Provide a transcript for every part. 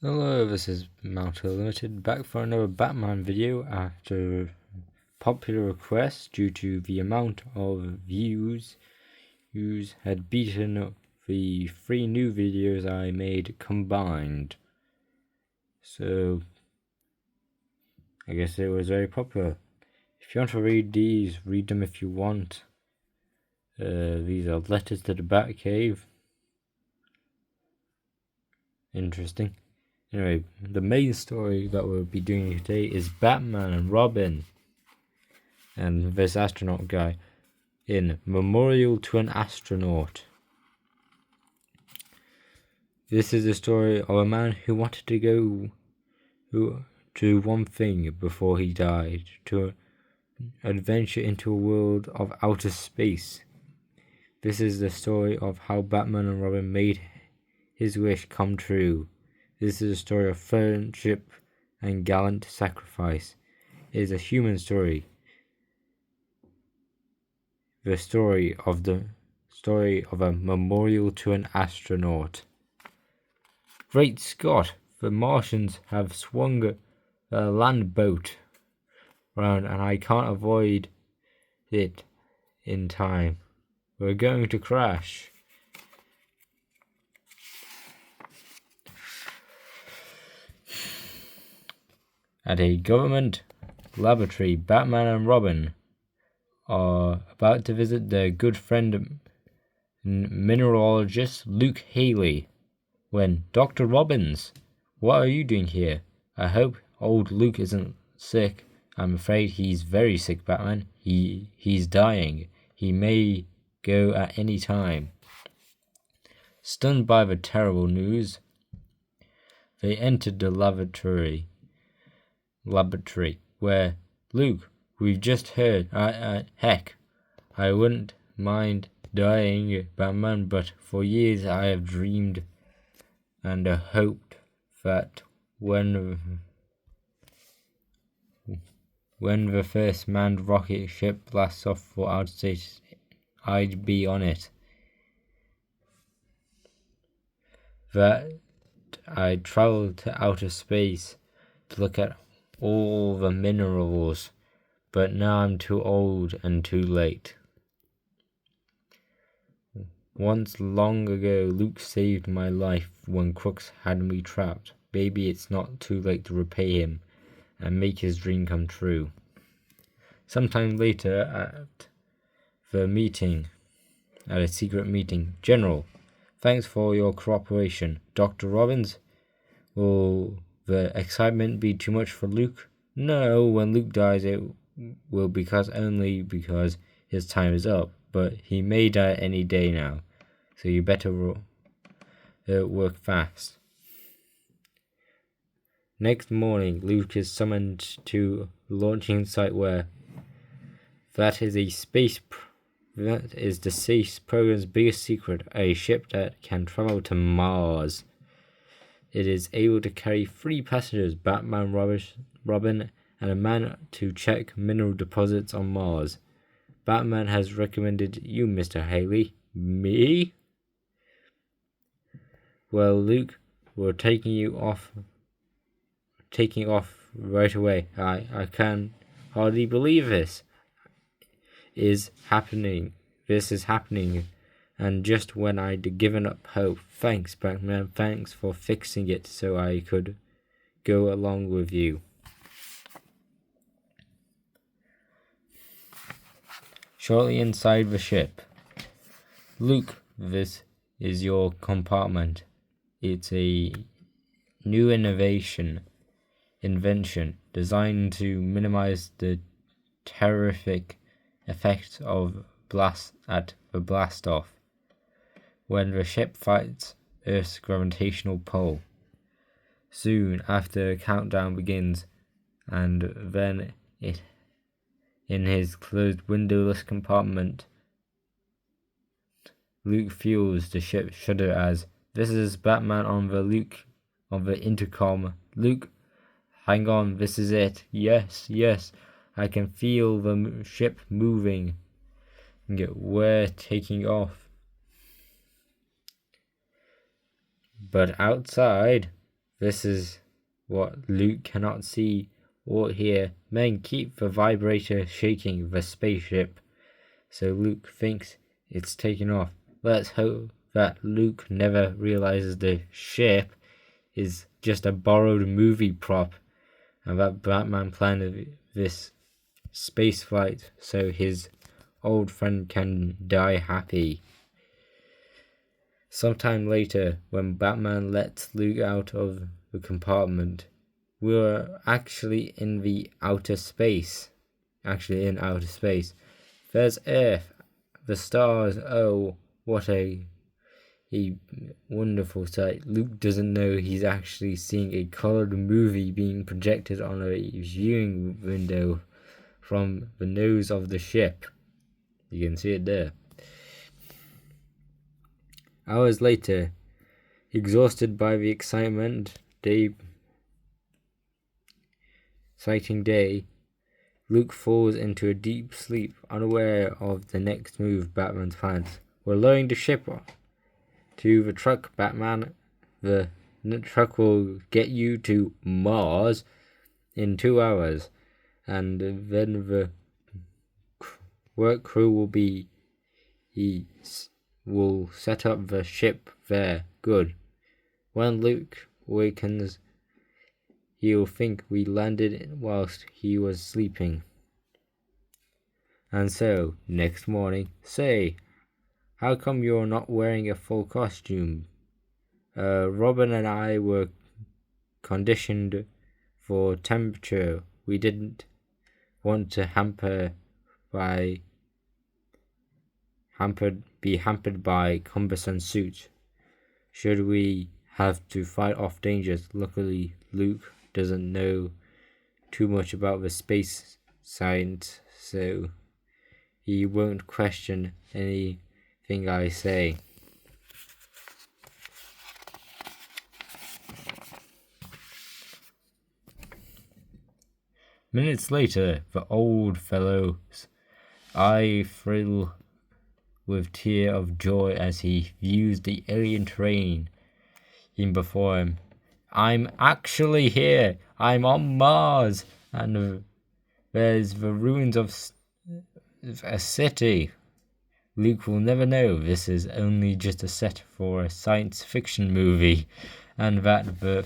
Hello, this is Malta Limited, back for another Batman video after popular request due to the amount of views had beaten the 3 new videos I made combined. So, I guess it was very popular. If you want to read these, read them if you want. These are letters to the Batcave. Interesting. Anyway, the main story that we'll be doing today is Batman and Robin and this astronaut guy in Memorial to an Astronaut. This is the story of a man who wanted to go to one thing before he died, to adventure into a world of outer space. This is the story of how Batman and Robin made his wish come true. This is a story of friendship and gallant sacrifice. It is a human story. The story of a memorial to an astronaut. Great Scott! The Martians have swung a land boat around and I can't avoid it in time. We're going to crash. At a government laboratory, Batman and Robin are about to visit their good friend mineralologist Luke Haley when Dr. Robbins, what are you doing here? I hope old Luke isn't sick. I'm afraid he's very sick, Batman. He's dying. He may go at any time. Stunned by the terrible news, they entered the laboratory where Luke, we've just heard, heck, I wouldn't mind dying, Batman, but for years I have dreamed and hoped that when the first manned rocket ship blasts off for outer space, I'd be on it. That I'd travel to outer space to look at all the minerals, but now I'm too old and too late. Once long ago, Luke saved my life when crooks had me trapped. Maybe it's not too late to repay him and make his dream come true. Sometime later at a secret meeting, General, thanks for your cooperation. Dr. Robbins, will the excitement be too much for Luke? No, when Luke dies it will only because his time is up, but he may die any day now, so you better work fast. Next morning, Luke is summoned to the launching site where that is the space program's biggest secret, a ship that can travel to Mars. It is able to carry 3 passengers, Batman, Robin, and a man to check mineral deposits on Mars. Batman has recommended you, Mr. Haley. Me? Well, Luke, we're taking off right away. I can hardly believe this is happening. This is happening. And just when I'd given up hope. Thanks, Batman. Thanks for fixing it so I could go along with you. Shortly inside the ship. Luke, this is your compartment. It's a new invention designed to minimize the terrific effect of the blast off when the ship fights Earth's gravitational pull. Soon after the countdown begins, and then in his closed windowless compartment, Luke feels the ship shudder as this is Batman on the intercom. Luke, hang on, this is it. Yes, I can feel the ship moving. We're taking off. But outside, This is what Luke cannot see or hear. Men, keep the vibrator shaking the spaceship. So Luke thinks it's taken off. Let's hope that Luke never realizes the ship is just a borrowed movie prop, and that Batman planned this space flight so his old friend can die happy. Sometime later, when Batman lets Luke out of the compartment, we were actually in outer space. There's Earth, the stars. Oh, what a wonderful sight. Luke doesn't know he's actually seeing a colored movie being projected on a viewing window from the nose of the ship. You can see it there. Hours later, exhausted by the exciting day, Luke falls into a deep sleep, unaware of the next move Batman's plans. We're lowering the ship to the truck, Batman. The truck will get you to Mars in 2 hours, and then the work crew will set up the ship there. Good. When Luke awakens, he'll think we landed whilst he was sleeping. And so, next morning, say, how come you're not wearing a full costume? Robin and I were conditioned for temperature. We didn't want to be hampered by cumbersome suits. Should we have to fight off dangers? Luckily, Luke doesn't know too much about the space science, so he won't question anything I say. Minutes later, the old fellow's eye thrill with tear of joy as he views the alien terrain in before him. I'm actually here. I'm on Mars, and there's the ruins of a city. Luke will never know this is only just a set for a science fiction movie, and that the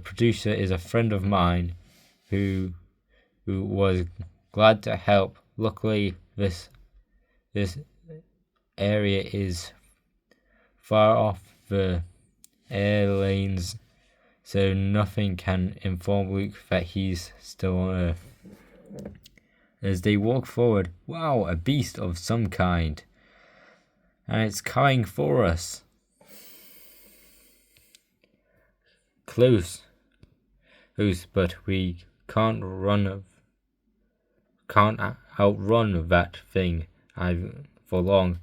producer is a friend of mine who was glad to help. Luckily, this area is far off the air lanes, so nothing can inform Luke that he's still on Earth. As they walk forward, wow, a beast of some kind, and it's coming for us. Close, but we can't outrun that thing for long.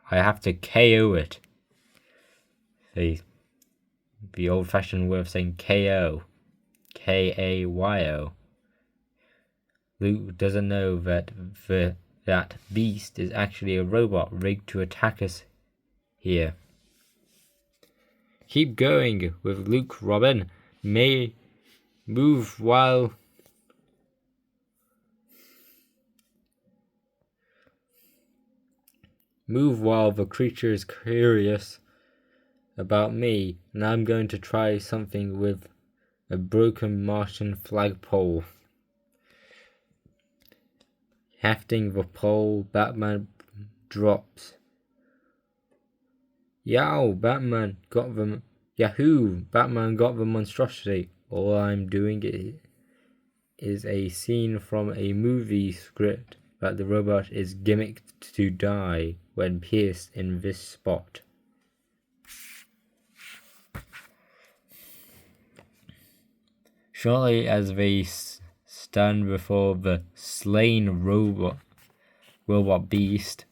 I have to KO it. The old-fashioned way of saying KO. KAYO. Luke doesn't know that that beast is actually a robot rigged to attack us here. Keep going with Luke, Robin. May move while the creature is curious about me, and I'm going to try something with a broken Martian flagpole. Hefting the pole, Batman drops. Yow! Batman got the monstrosity. All I'm doing is a scene from a movie script that the robot is gimmicked to die when pierced in this spot. Shortly as they stand before the slain robot beast,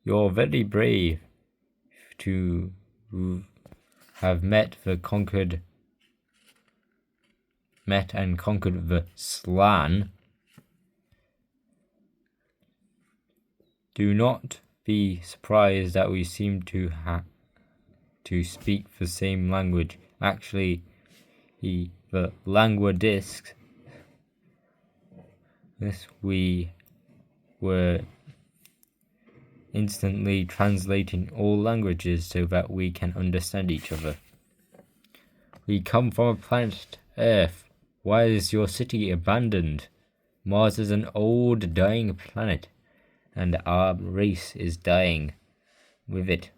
you're very brave to have met and conquered the Slan. Do not be surprised that we seem to to speak the same language. Actually, the languadists, we were instantly translating all languages so that we can understand each other. We come from a planet Earth. Why is your city abandoned? Mars is an old, dying planet, and our race is dying with it.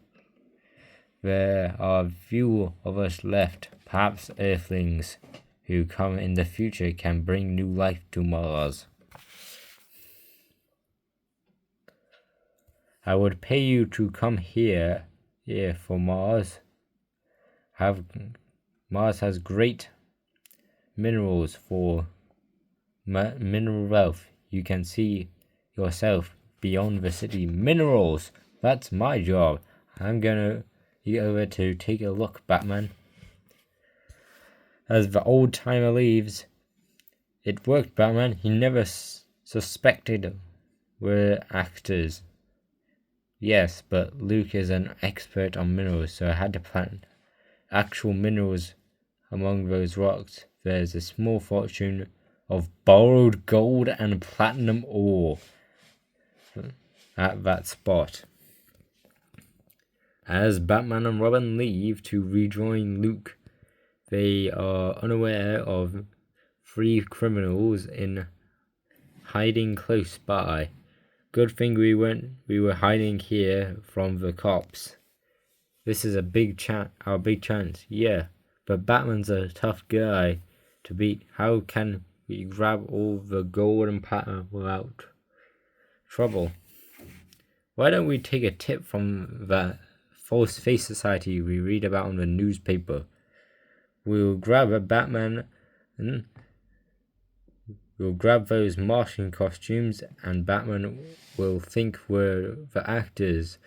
There are few of us left. Perhaps Earthlings who come in the future can bring new life to Mars. I would pay you to come here for Mars. Mars has great minerals for mineral wealth. You can see yourself beyond the city. Minerals! That's my job. I'm gonna get over to take a look, Batman. As the old timer leaves, it worked, Batman. He never suspected we're actors. Yes, but Luke is an expert on minerals, so I had to plant actual minerals among those rocks. There's a small fortune of borrowed gold and platinum ore at that spot. As Batman and Robin leave to rejoin Luke, they are unaware of 3 criminals in hiding close by. Good thing we were hiding here from the cops. This is our big chance. Yeah, but Batman's a tough guy to beat. How can we grab all the gold and platinum without trouble? Why don't we take a tip from that false face society we read about in the newspaper? We'll grab a Batman and we'll grab those Martian costumes, and Batman will think we're the actors.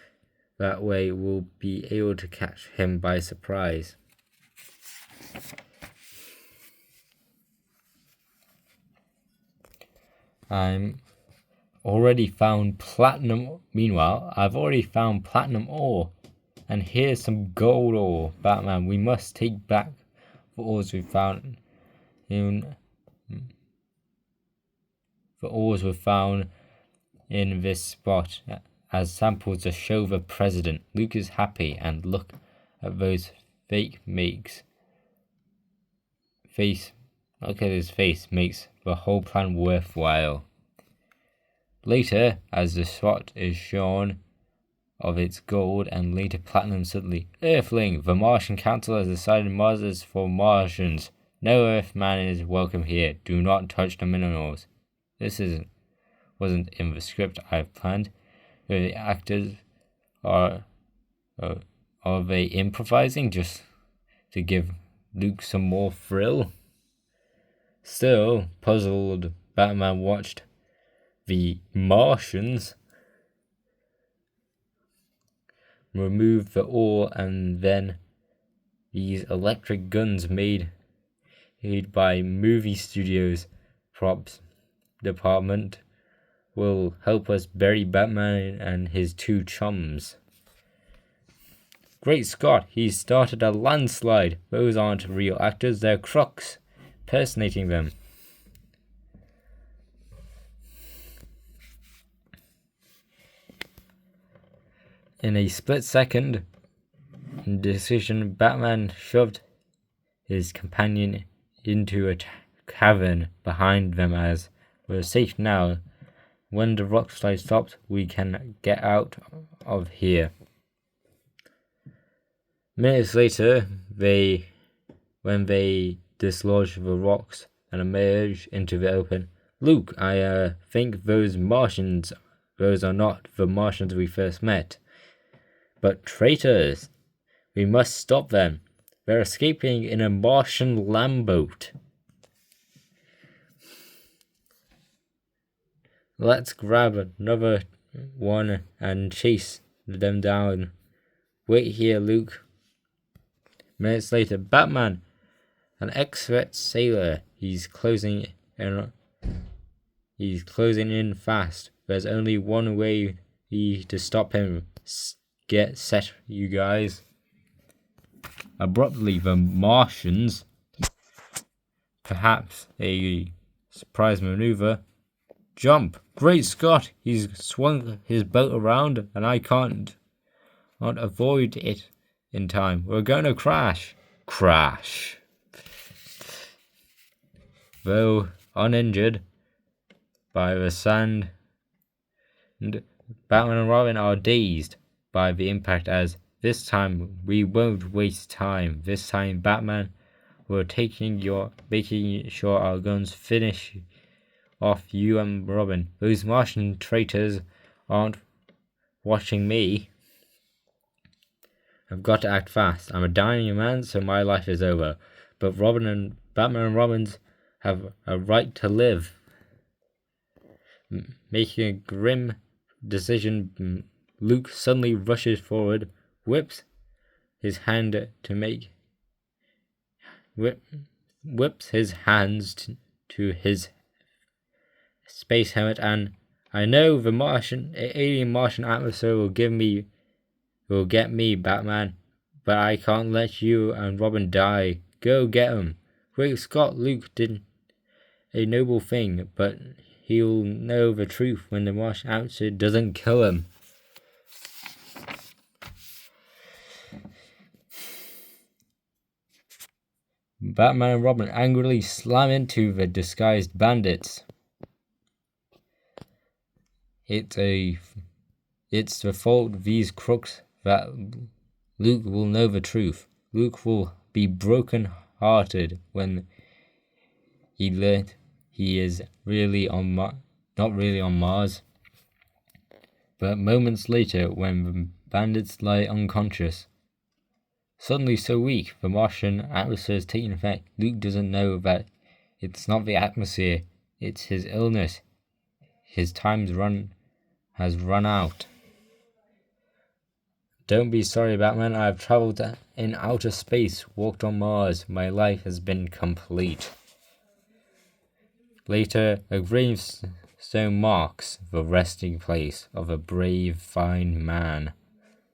That way we'll be able to catch him by surprise. I've already found platinum ore. And here's some gold ore, Batman. We must take back the ores we found in this spot as samples to show the president. Luke is happy, and look at those fake makes. Look at his face, makes the whole plan worthwhile. Later, as the spot is shown of its gold and later platinum, suddenly, Earthling, the Martian Council has decided Mars is for Martians. No Earthman is welcome here. Do not touch the minerals. This wasn't in the script I've planned. The actors are they improvising just to give Luke some more thrill? Still puzzled, Batman watched the Martians remove the ore, and then these electric guns made by movie studios props department will help us bury Batman and his 2 chums. Great Scott, he started a landslide. Those aren't real actors, they're crooks, impersonating them. In a split second decision, Batman shoved his companion into a cavern behind them. As we're safe now. When the rock slide stops, we can get out of here. Minutes later, when they dislodge the rocks and emerge into the open, Luke, I think those are not the Martians we first met, but traitors. We must stop them. They're escaping in a Martian lamboat. Let's grab another one and chase them down. Wait here, Luke. Minutes later, Batman, an expert sailor. He's closing in fast. There's only one way to stop him. Get set, you guys. abruptly the Martians, perhaps a surprise maneuver. Jump! Great Scott! He's swung his boat around and I can't not avoid it in time. We're going to crash. Crash! Though uninjured by the sand, Batman and Robin are dazed by the impact as this time we won't waste time. This time, Batman, we're making sure our guns finish off you and Robin. Those Martian traitors aren't watching me. I've got to act fast. I'm a dying man, so my life is over. But Batman and Robins have a right to live. Making a grim decision, Luke suddenly rushes forward, whips his hands to his space helmet, and I know the alien Martian atmosphere will get me, Batman, but I can't let you and Robin die. Go get him. Great Scott, Luke did a noble thing, but he'll know the truth when the Martian atmosphere doesn't kill him. Batman and Robin angrily slam into the disguised bandits. It's the fault of these crooks that Luke will know the truth. Luke will be broken-hearted when he learned he is not really on Mars. But moments later, when the bandits lie unconscious, suddenly so weak, the Martian atmosphere is taking effect, Luke doesn't know that it's not the atmosphere, it's his illness. His time's has run out. Don't be sorry, Batman. I have traveled in outer space, walked on Mars. My life has been complete. Later, a gravestone marks the resting place of a brave, fine man.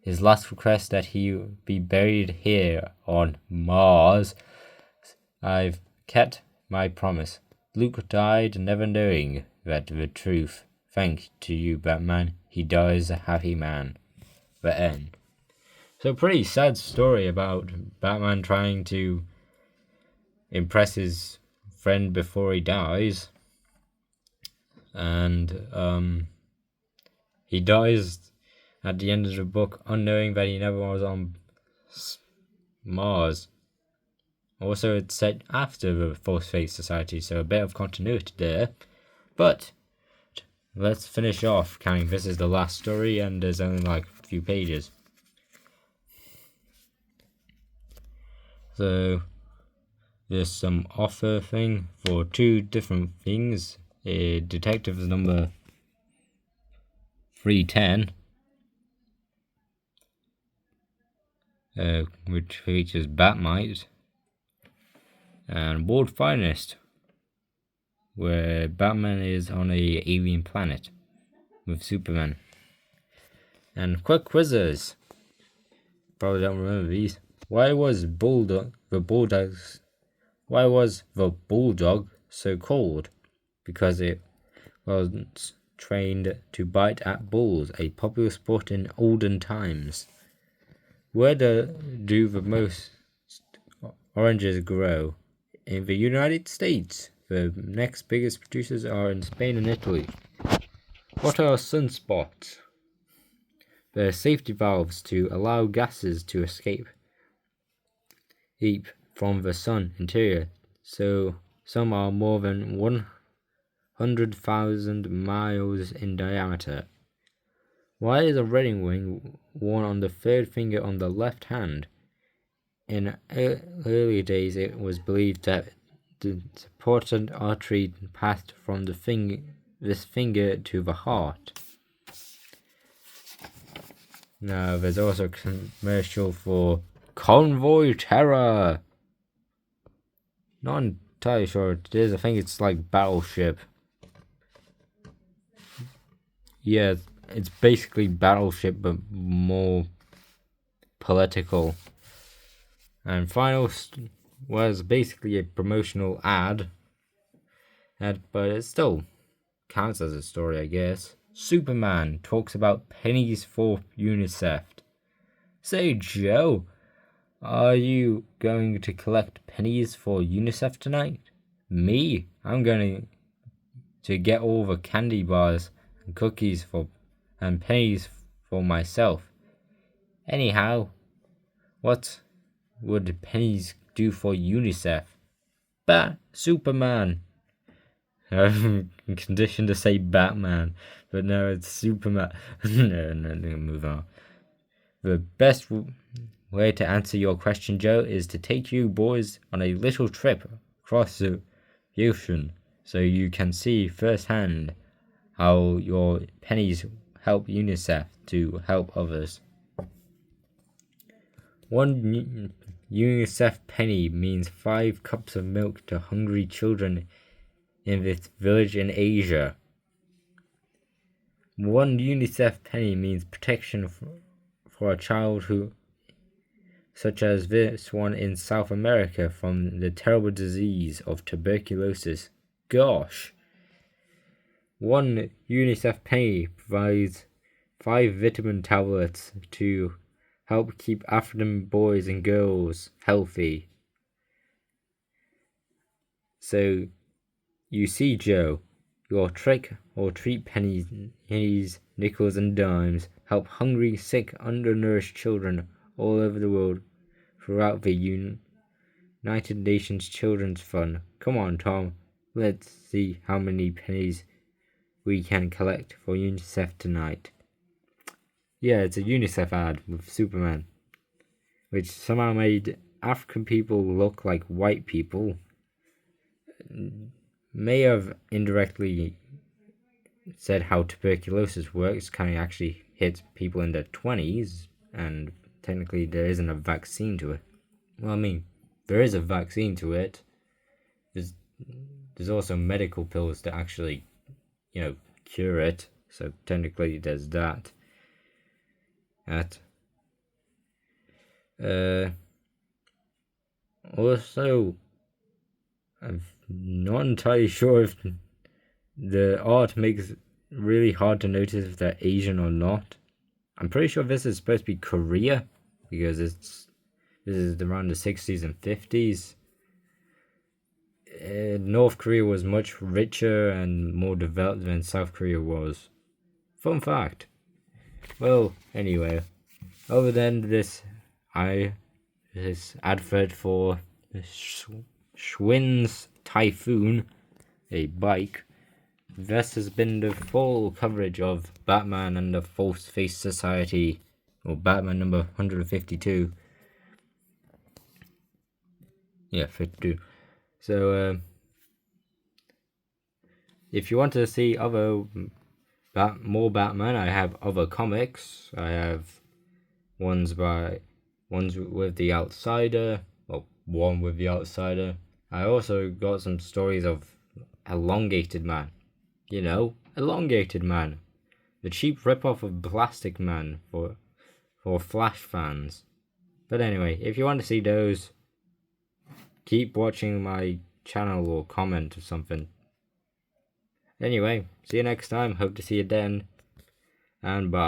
His last request that he be buried here on Mars. I've kept my promise. Luke died never knowing that the truth. Thanks to you, Batman. He dies a happy man. The end. So pretty sad story about Batman trying to impress his friend before he dies. And he dies at the end of the book unknowing that he never was on Mars. Also, it's set after the Fourth Fate Society, so a bit of continuity there. But let's finish off, counting this is the last story and there's only like a few pages. So there's some offer thing for two different things. Detective number 310, which features Batmite, and World Finest, where Batman is on a alien planet with Superman. And quick quizzes. Probably don't remember these. Why was the bulldog so called? Because it was trained to bite at bulls, a popular sport in olden times. Where do the most oranges grow? In the United States. The next biggest producers are in Spain and Italy. What are sunspots? They're safety valves to allow gases to escape from the sun interior, so some are more than 100,000 miles in diameter. Why is a wedding ring worn on the third finger on the left hand? In earlier days, it was believed that the important artery passed from this finger to the heart. Now, there's also a commercial for Convoy Terror. Not entirely sure what it is. I think it's like Battleship. Yeah, it's basically Battleship, but more political. And final was basically a promotional ad, but it still counts as a story, I guess. Superman talks about pennies for UNICEF. Say, Joe, are you going to collect pennies for UNICEF tonight? Me? I'm going to get all the candy bars and cookies and pennies for myself. Anyhow, what would pennies do for UNICEF? Superman. I'm conditioned to say Batman, but no, it's Superman. no, move on. The best way to answer your question, Joe, is to take you boys on a little trip across the ocean so you can see firsthand how your pennies help UNICEF to help others. One UNICEF penny means 5 cups of milk to hungry children in this village in Asia. One UNICEF penny means protection for a child who, such as this one in South America, from the terrible disease of tuberculosis. Gosh! One UNICEF penny provides 5 vitamin tablets to help keep African boys and girls healthy. So, you see, Joe, your trick or treat pennies, nickels and dimes help hungry, sick, undernourished children all over the world throughout the United Nations Children's Fund. Come on, Tom, let's see how many pennies we can collect for UNICEF tonight. Yeah, it's a UNICEF ad with Superman, which somehow made African people look like white people. May have indirectly said how tuberculosis works, kind of actually hits people in their 20s, and technically there isn't a vaccine to it. Well, I mean, there is a vaccine to it. There's also medical pills to actually, cure it. So technically there's that. Also, I'm not entirely sure if the art makes it really hard to notice if they're Asian or not. I'm pretty sure this is supposed to be Korea, because this is around the 60s and 50s. North Korea was much richer and more developed than South Korea was. Fun fact. Well, anyway, other than this advert for Schwinn's Typhoon, a bike, this has been the full coverage of Batman and the False Face Society, or Batman number 152. Yeah, 52. So, if you want to see more Batman, I have other comics. I have ones with the Outsider, well, one with the Outsider. I also got some stories of Elongated Man. Elongated Man, the cheap ripoff of Plastic Man for Flash fans. But anyway, if you want to see those, keep watching my channel or comment or something. Anyway, see you next time. Hope to see you then. And bye.